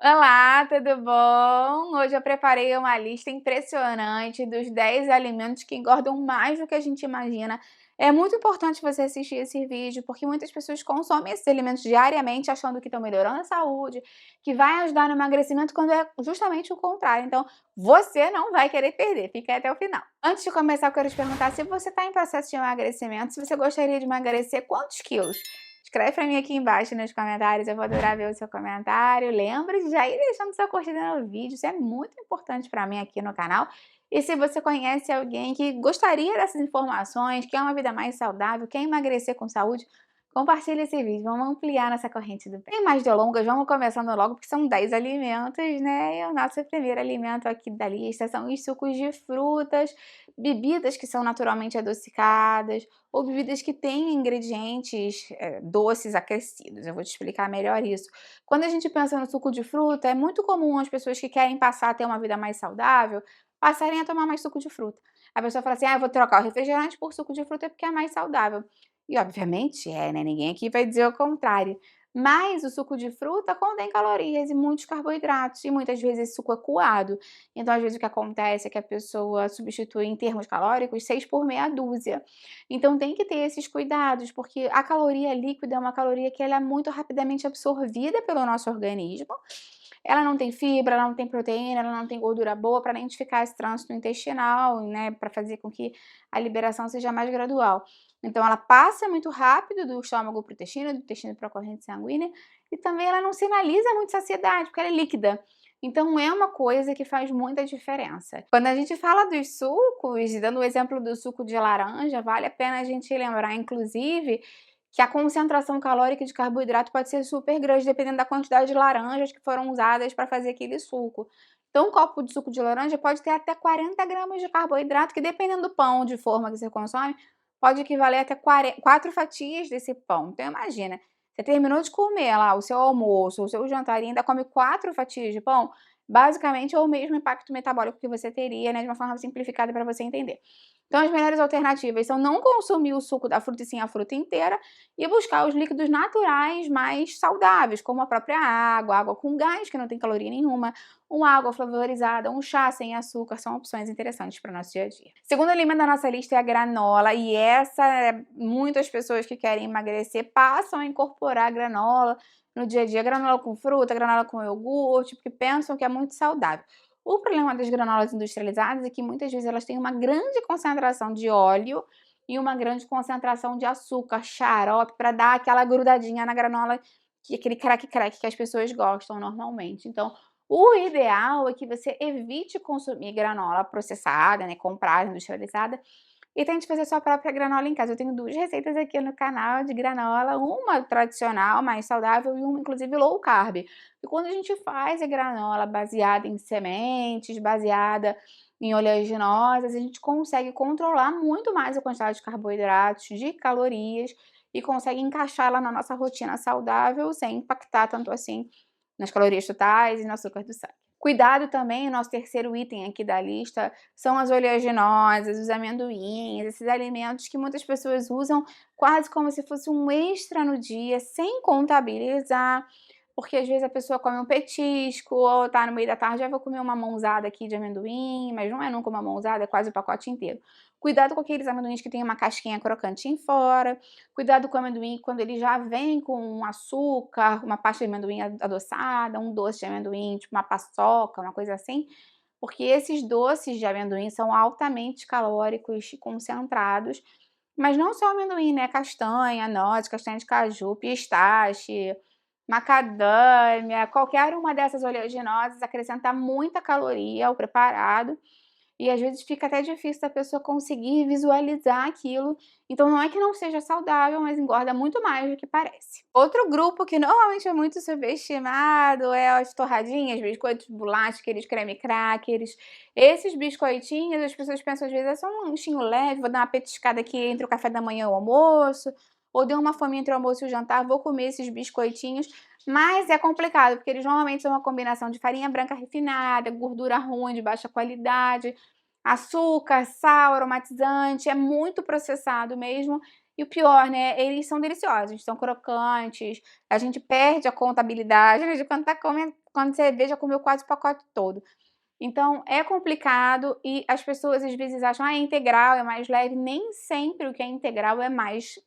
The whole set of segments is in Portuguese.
Olá, tudo bom? Hoje eu preparei uma lista impressionante dos 10 alimentos que engordam mais do que a gente imagina. É muito importante você assistir esse vídeo, porque muitas pessoas consomem esses alimentos diariamente achando que estão melhorando a saúde, que vai ajudar no emagrecimento, quando é justamente o contrário. Então, você não vai querer perder, fica aí até o final. Antes de começar, eu quero te perguntar se você está em processo de emagrecimento, se você gostaria de emagrecer quantos quilos? Escreve pra mim aqui embaixo nos comentários, eu vou adorar ver o seu comentário. Lembra de já ir deixando sua curtida no vídeo, isso é muito importante pra mim aqui no canal. E se você conhece alguém que gostaria dessas informações, quer uma vida mais saudável, quer emagrecer com saúde, compartilha esse vídeo, vamos ampliar nossa corrente do bem. Sem mais delongas, vamos começando logo, porque são 10 alimentos, né? E o nosso primeiro alimento aqui da lista são os sucos de frutas, bebidas que são naturalmente adocicadas, ou bebidas que têm ingredientes doces acrescidos. Eu vou te explicar melhor isso. Quando a gente pensa no suco de fruta, é muito comum as pessoas que querem passar a ter uma vida mais saudável passarem a tomar mais suco de fruta. A pessoa fala assim: ah, eu vou trocar o refrigerante por suco de fruta porque é mais saudável. E obviamente é, né? Ninguém aqui vai dizer o contrário. Mas o suco de fruta contém calorias e muitos carboidratos, e muitas vezes esse suco é coado. Então, às vezes, o que acontece é que a pessoa substitui em termos calóricos 6 por meia dúzia. Então tem que ter esses cuidados, porque a caloria líquida é uma caloria que ela é muito rapidamente absorvida pelo nosso organismo. Ela não tem fibra, ela não tem proteína, ela não tem gordura boa para identificar esse trânsito intestinal, né, para fazer com que a liberação seja mais gradual. Então ela passa muito rápido do estômago para o intestino, do intestino para a corrente sanguínea, e também ela não sinaliza muito saciedade, porque ela é líquida. Então é uma coisa que faz muita diferença. Quando a gente fala dos sucos, dando o exemplo do suco de laranja, vale a pena a gente lembrar, inclusive, que a concentração calórica de carboidrato pode ser super grande, dependendo da quantidade de laranjas que foram usadas para fazer aquele suco. Então, um copo de suco de laranja pode ter até 40 gramas de carboidrato, que dependendo do pão de forma que você consome, pode equivaler até 4 fatias desse pão. Então, imagina, você terminou de comer lá o seu almoço, o seu jantar e ainda come 4 fatias de pão, basicamente é o mesmo impacto metabólico que você teria, né, de uma forma simplificada para você entender. Então, as melhores alternativas são não consumir o suco da fruta e sim a fruta inteira e buscar os líquidos naturais mais saudáveis, como a própria água, água com gás, que não tem caloria nenhuma, uma água flavorizada, um chá sem açúcar, são opções interessantes para o nosso dia a dia. Segundo alimento da nossa lista é a granola, e muitas pessoas que querem emagrecer passam a incorporar a granola no dia a dia, granola com fruta, granola com iogurte, porque pensam que é muito saudável. O problema das granolas industrializadas é que muitas vezes elas têm uma grande concentração de óleo e uma grande concentração de açúcar, xarope, para dar aquela grudadinha na granola, aquele craque-craque que as pessoas gostam normalmente. Então, o ideal é que você evite consumir granola processada, né, comprada, industrializada, e tente fazer sua própria granola em casa. Eu tenho 2 receitas aqui no canal de granola, uma tradicional, mais saudável, e uma inclusive low carb. E quando a gente faz a granola baseada em sementes, baseada em oleaginosas, a gente consegue controlar muito mais a quantidade de carboidratos, de calorias, e consegue encaixar ela na nossa rotina saudável sem impactar tanto assim nas calorias totais e no açúcar do sangue. Cuidado também, o nosso terceiro item aqui da lista são as oleaginosas, os amendoins, esses alimentos que muitas pessoas usam quase como se fosse um extra no dia, sem contabilizar, porque às vezes a pessoa come um petisco ou tá no meio da tarde: "Ah, vou comer uma mãozada aqui de amendoim", mas não é nunca uma mãozada, é quase o pacote inteiro. Cuidado com aqueles amendoins que tem uma casquinha crocantinha fora, cuidado com o amendoim quando ele já vem com um açúcar, uma pasta de amendoim adoçada, um doce de amendoim, tipo uma paçoca, uma coisa assim, porque esses doces de amendoim são altamente calóricos e concentrados, mas não só o amendoim, né, castanha, noz, castanha de caju, pistache, macadâmia, qualquer uma dessas oleaginosas acrescenta muita caloria ao preparado, e às vezes fica até difícil da pessoa conseguir visualizar aquilo. Então não é que não seja saudável, mas engorda muito mais do que parece. Outro grupo que normalmente é muito subestimado é as torradinhas, biscoitos de bolacha, aqueles creme crackers. Esses biscoitinhos, as pessoas pensam às vezes: "É só um lanchinho leve, vou dar uma petiscada aqui entre o café da manhã e o almoço, ou deu uma fome entre o almoço e o jantar, vou comer esses biscoitinhos". Mas é complicado, porque eles normalmente são uma combinação de farinha branca refinada, gordura ruim, de baixa qualidade, açúcar, sal, aromatizante, é muito processado mesmo, E o pior, né, eles são deliciosos, são crocantes, a gente perde a contabilidade, né, de quando tá comendo, quando você vê já comeu quase o pacote todo. Então é complicado e as pessoas às vezes acham: "Ah, é integral, é mais leve", nem sempre o que é integral é mais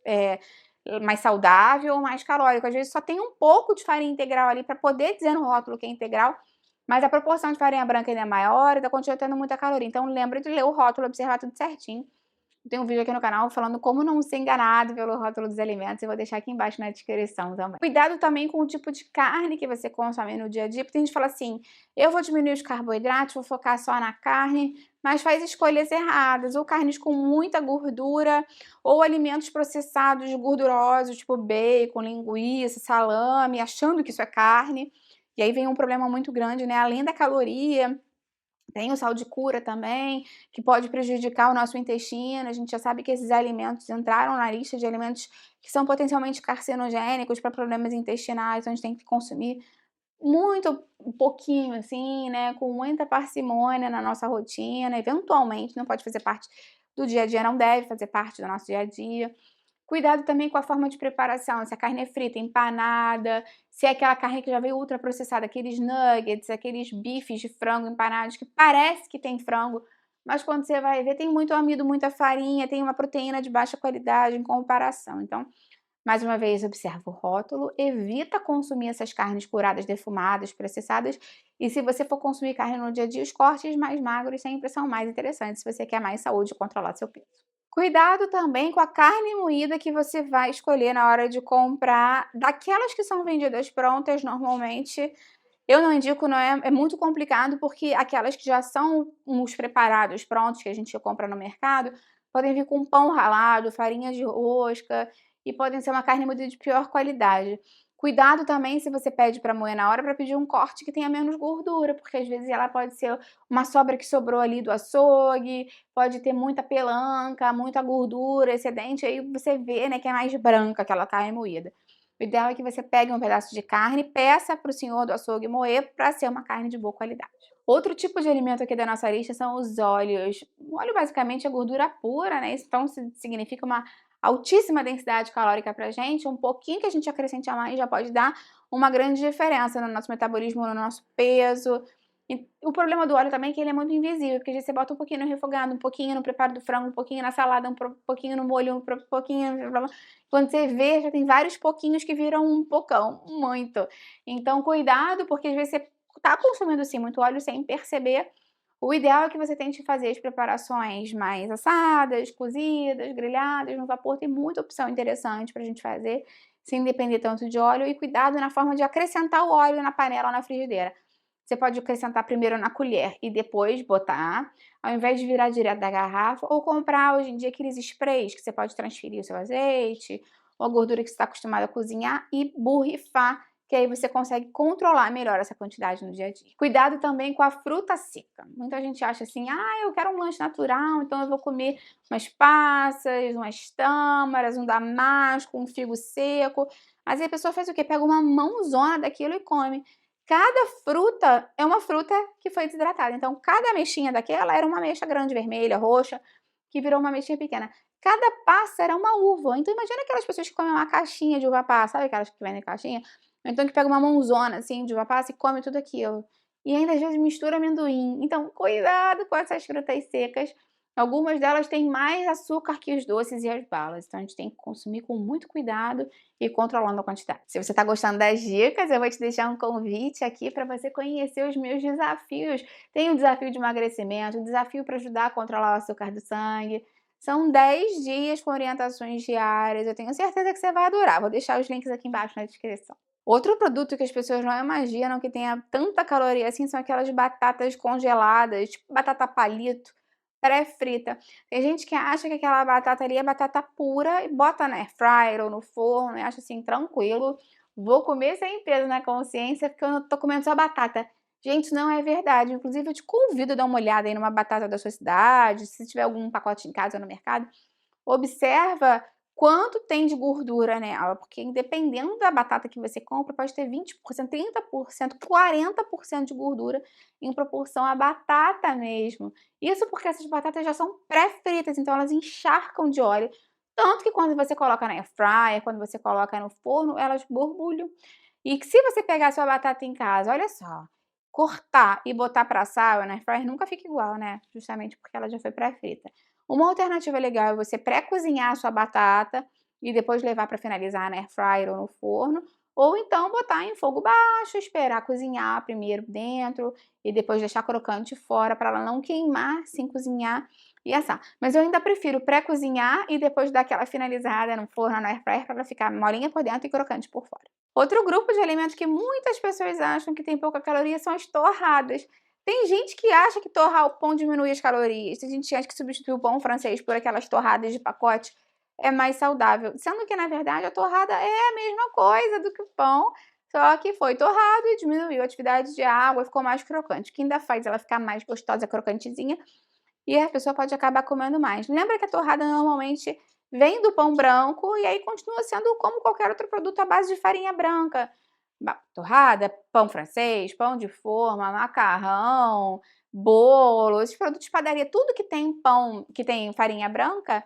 saudável ou mais calórico, às vezes só tem um pouco de farinha integral ali para poder dizer no rótulo que é integral, mas a proporção de farinha branca ainda é maior e tá continua tendo muita caloria, então lembra de ler o rótulo, observar tudo certinho. Tem um vídeo aqui no canal falando como não ser enganado pelo rótulo dos alimentos, eu vou deixar aqui embaixo na descrição também. Cuidado também com o tipo de carne que você consome no dia a dia, porque tem gente que fala assim: eu vou diminuir os carboidratos, vou focar só na carne, mas faz escolhas erradas, ou carnes com muita gordura, ou alimentos processados gordurosos, tipo bacon, linguiça, salame, achando que isso é carne. E aí vem um problema muito grande, né? Além da caloria, tem o sal de cura também, que pode prejudicar o nosso intestino. A gente já sabe que esses alimentos entraram na lista de alimentos que são potencialmente carcinogênicos para problemas intestinais, então a gente tem que consumir muito pouquinho, assim, né, com muita parcimônia na nossa rotina. Eventualmente, não pode fazer parte do dia a dia, não deve fazer parte do nosso dia a dia. Cuidado também com a forma de preparação, se a carne é frita, empanada, se é aquela carne que já veio ultraprocessada, aqueles nuggets, aqueles bifes de frango empanados que parece que tem frango, mas quando você vai ver tem muito amido, muita farinha, tem uma proteína de baixa qualidade em comparação. Então, mais uma vez, observa o rótulo, evita consumir essas carnes curadas, defumadas, processadas, e se você for consumir carne no dia a dia, os cortes mais magros sempre são mais interessantes se você quer mais saúde e controlar seu peso. Cuidado também com a carne moída que você vai escolher na hora de comprar, daquelas que são vendidas prontas, normalmente, eu não indico, não é muito complicado, porque aquelas que já são os preparados prontos, que a gente compra no mercado, podem vir com pão ralado, farinha de rosca, e podem ser uma carne moída de pior qualidade. Cuidado também se você pede para moer na hora, para pedir um corte que tenha menos gordura, porque às vezes ela pode ser uma sobra que sobrou ali do açougue, pode ter muita pelanca, muita gordura, excedente, aí você vê, né, que é mais branca aquela carne moída. O ideal é que você pegue um pedaço de carne e peça para o senhor do açougue moer para ser uma carne de boa qualidade. Outro tipo de alimento aqui da nossa lista são os óleos. O óleo basicamente é gordura pura, né? Isso então significa uma altíssima densidade calórica pra gente. Um pouquinho que a gente acrescente a mais já pode dar uma grande diferença no nosso metabolismo, no nosso peso. E o problema do óleo também é que ele é muito invisível, porque às vezes você bota um pouquinho no refogado, um pouquinho no preparo do frango, um pouquinho na salada, um pouquinho no molho, um pouquinho. Quando você vê, já tem vários pouquinhos que viram um pocão, muito. Então, cuidado, porque às vezes você tá consumindo sim muito óleo sem perceber. O ideal é que você tente fazer as preparações mais assadas, cozidas, grelhadas, no vapor. Tem muita opção interessante pra gente fazer, sem depender tanto de óleo. E cuidado na forma de acrescentar o óleo na panela ou na frigideira. Você pode acrescentar primeiro na colher e depois botar, ao invés de virar direto da garrafa, ou comprar hoje em dia aqueles sprays que você pode transferir o seu azeite ou a gordura que você está acostumado a cozinhar e borrifar, que aí você consegue controlar melhor essa quantidade no dia a dia. Cuidado também com a fruta seca. Muita gente acha assim: ah, eu quero um lanche natural, então eu vou comer umas passas, umas tâmaras, um damasco, um figo seco. Mas aí a pessoa faz o quê? Pega uma mãozona daquilo e come. Cada fruta é uma fruta que foi desidratada, então cada ameixinha daquela era uma ameixa grande, vermelha, roxa, que virou uma ameixinha pequena. Cada passa era uma uva, então imagina aquelas pessoas que comem uma caixinha de uva passa, sabe aquelas que vendem caixinha? Ou então que pega uma mãozona, assim, de uva passa e come tudo aquilo. E ainda às vezes mistura amendoim, então cuidado com essas frutas secas. Algumas delas têm mais açúcar que os doces e as balas, então a gente tem que consumir com muito cuidado e controlando a quantidade. Se você está gostando das dicas, eu vou te deixar um convite aqui para você conhecer os meus desafios. Tem o desafio de emagrecimento, o desafio para ajudar a controlar o açúcar do sangue. São 10 dias com orientações diárias. Eu tenho certeza que você vai adorar. Vou deixar os links aqui embaixo na descrição. Outro produto que as pessoas não imaginam que tenha tanta caloria assim são aquelas batatas congeladas, tipo batata palito, pré-frita. Tem gente que acha que aquela batata ali é batata pura e bota na air fryer ou no forno e acha assim, tranquilo, vou comer sem peso na consciência porque eu não tô comendo só batata. Gente, não é verdade. Inclusive, eu te convido a dar uma olhada aí numa batata da sua cidade, se tiver algum pacote em casa ou no mercado, observa quanto tem de gordura nela, porque dependendo da batata que você compra, pode ter 20%, 30%, 40% de gordura em proporção à batata mesmo. Isso porque essas batatas já são pré-fritas, então elas encharcam de óleo. Tanto que quando você coloca na air fryer, quando você coloca no forno, elas borbulham. E que se você pegar a sua batata em casa, olha só, cortar e botar pra assar, na air fryer nunca fica igual, né, justamente porque ela já foi pré-frita. Uma alternativa legal é você pré-cozinhar a sua batata e depois levar para finalizar na air fryer ou no forno, ou então botar em fogo baixo, esperar cozinhar primeiro dentro e depois deixar crocante fora para ela não queimar sem cozinhar e assar. Mas eu ainda prefiro pré-cozinhar e depois dar aquela finalizada no forno, na air fryer, para ela ficar molinha por dentro e crocante por fora. Outro grupo de alimentos que muitas pessoas acham que tem pouca caloria são as torradas. Tem gente que acha que torrar o pão diminui as calorias, tem gente que acha que substituir o pão francês por aquelas torradas de pacote é mais saudável, sendo que na verdade a torrada é a mesma coisa do que o pão, só que foi torrado e diminuiu a atividade de água, ficou mais crocante, o que ainda faz ela ficar mais gostosa, crocantezinha, e a pessoa pode acabar comendo mais. Lembra que a torrada normalmente vem do pão branco e aí continua sendo como qualquer outro produto à base de farinha branca. Torrada, pão francês, pão de forma, macarrão, bolo, esses produtos de padaria, tudo que tem pão, que tem farinha branca,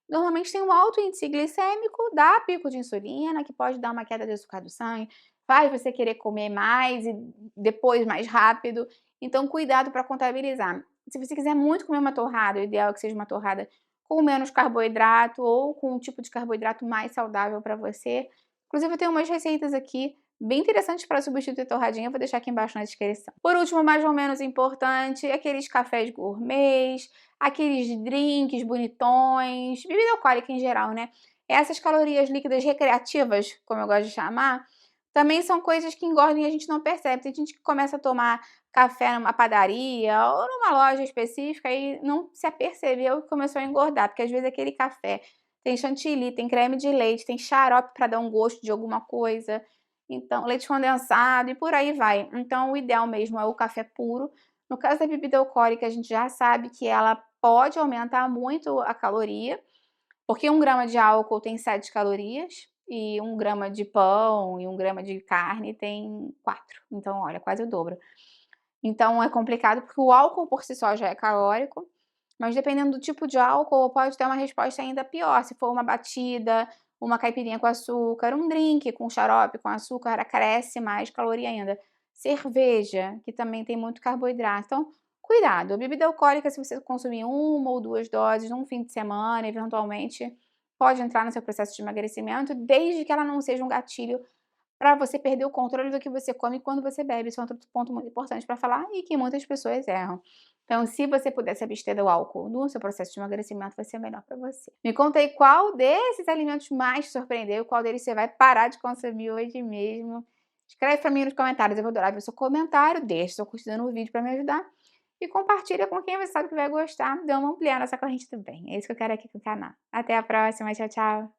normalmente tem um alto índice glicêmico, dá pico de insulina, que pode dar uma queda de açúcar do sangue, faz você querer comer mais e depois mais rápido. Então, cuidado para contabilizar. Se você quiser muito comer uma torrada, o ideal é que seja uma torrada com menos carboidrato ou com um tipo de carboidrato mais saudável para você. Inclusive, eu tenho umas receitas aqui bem interessantes para substituir torradinha, eu vou deixar aqui embaixo na descrição. Por último, mais ou menos importante, aqueles cafés gourmets, aqueles drinks bonitões, bebida alcoólica em geral, né? Essas calorias líquidas recreativas, como eu gosto de chamar, também são coisas que engordam e a gente não percebe. Tem gente que começa a tomar café numa padaria ou numa loja específica e não se apercebeu que começou a engordar, porque às vezes aquele café tem chantilly, tem creme de leite, tem xarope para dar um gosto de alguma coisa, então leite condensado e por aí vai. Então o ideal mesmo é o café puro. No caso da bebida alcoólica, a gente já sabe que ela pode aumentar muito a caloria, porque 1 grama de álcool tem 7 calorias e 1 grama de pão e 1 grama de carne tem 4. Então, olha, quase o dobro. Então é complicado, porque o álcool por si só já é calórico, mas dependendo do tipo de álcool, pode ter uma resposta ainda pior. Se for uma batida, uma caipirinha com açúcar, um drink com xarope, com açúcar, acresce mais caloria ainda. Cerveja, que também tem muito carboidrato. Então, cuidado. A bebida alcoólica, se você consumir 1 ou 2 doses num fim de semana, eventualmente, pode entrar no seu processo de emagrecimento, desde que ela não seja um gatilho para você perder o controle do que você come quando você bebe. Isso é outro ponto muito importante para falar e que muitas pessoas erram. Então, se você puder se abster do álcool no seu processo de emagrecimento, vai ser melhor para você. Me conta aí qual desses alimentos mais te surpreendeu, qual deles você vai parar de consumir hoje mesmo. Escreve para mim nos comentários, eu vou adorar ver o seu comentário, deixa seu curtida no vídeo para me ajudar e compartilha com quem você sabe que vai gostar. Dê uma ampliada nessa corrente também. É isso que eu quero aqui com o canal. Até a próxima, tchau, tchau.